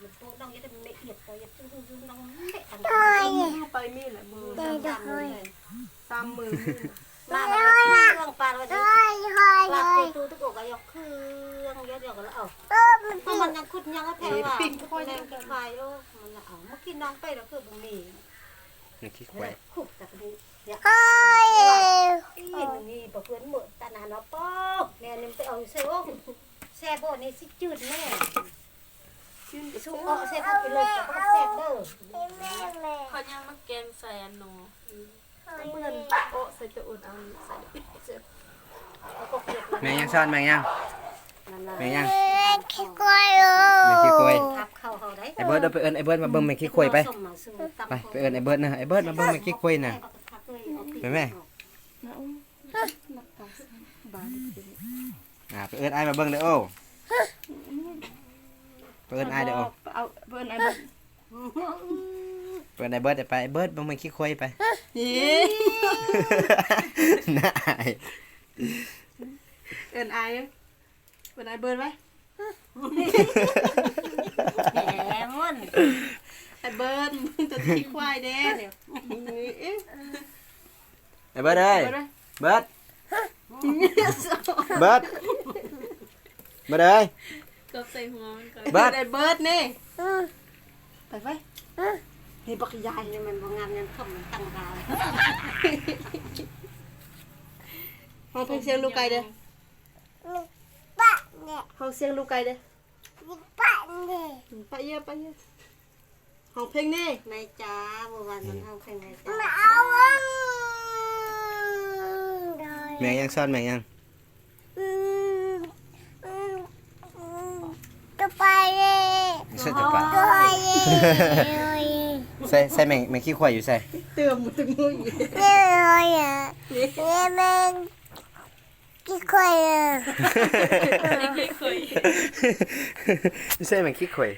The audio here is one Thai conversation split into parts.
มันโตน้องยังไม่เอียดเลยยังจึ้งน้องเด็กต่างไปมีแหละมือ3 มือมาแล้วเครื่องปลาวันนี้ปลาเตตูทุกอกยกเครื่องเยอะๆแล้วเอาเพราะมันยังคุดยังแพงว่าแรงกินไฟโอ้มันเอาเมื่อกี้น้องไปแล้วคือบุมีนี่ขี้ควายขุบจากนี้เนี่ยนี่ปะเพื่อนเหมือนตาหนาเนาะป๊อกแม่นี่ไปเอาเซลล์แซ่บบ่นี่สิจืดแม่สุกเอาแซ่บไปเลยก็แซ่บเด้อเขายังมาแกงใส่อันโนเพื่อนโอ้ใส่จะอุ่นเอาใส่เจ็บแม่ยังซ่อนแม่ยังแม่ยังขี้ควายแม่ขี้ควายทับเข้าเฮาได้ไอ้เบิร์ดเอาไปเอิ้นไอ้เบิร์ดมาเบิ่งแม่ขี้ควายไปไปเอิ้นไอ้เบิร์ดนะไอ้เบิร์ดมาเบิ่งแม่ขี้ควายน่ะไปแม่ไปเอิ้นอ้ายมาเบิ่งเด้อโอ้ไปเอิ้นอ้ายเด้อโอ้เอาเพื่อนไอ้เบิร์ดเอิ้นไอ้เบิร์ดไปไอ้เบิร์ดเบิ่งแม่ขี้ควายไปน่าอายเอิ้นไอ้เพื่อนไอ้เบิร์ดไหมแหมม่วนไอ้เบิร์ดจะขี้ควายเด้เนี่ยไอ้เบิร์ดเอ้ยเบิร์ดเบิร์ดเบิร์ดเอ้ยก็ใส่หัวมันก่อน เบิร์ด ไอ้เบิร์ดนี่ไปนี่ปักใหญ่ นี่มันบ่งามยันคำมันตั้งดาว ห้องเพลงเสียงลูกไก่เด้อ ปะเนี่ย ห้องเสียงลูกไก่เด้อ ปะเนี่ย ไปเยอะห้องเพลงนี่ ในจ้าเมื่อวานมันเฮาแข่งในจ้า มาเอาแม่ยังซ่อนแม่ยังจะไปเลย ใส่ตัวปลา จะไปเลย ใส่แม่ขี้ควายอยู่ใส่ เติมมืออยู่ เนี่ยเลยอ่ะเนี่ยแม่งกี่คนอ่ะ ไม่เคย ใส่แม่ขี้ควาย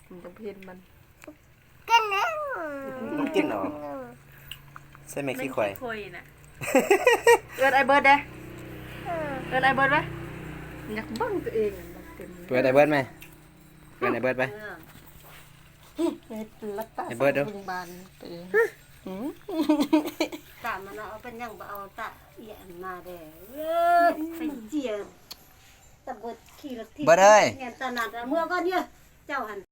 มันจะเพี้ยนมัน กันนะ ต้องกินเหรอใส่แม่ขี้ควาย เคยน่ะเอิ้นไอ้เบิร์ดเด้เอิ้นไอ้เบิร์ดไหมอยากบังตัวเองเปิดไอ้เบิร์ดไหมเปิดไอ้เบิร์ดไป ลักตา ไอ้เบิร์ดเด้อ บานไป ตามันเอาเป็นยังบ่เอาตาเอียนมาเด้ไปเจียตะบดขี่รถที่เงี้ยตานัดเมื่อก็เนี่ยเจ้าหัน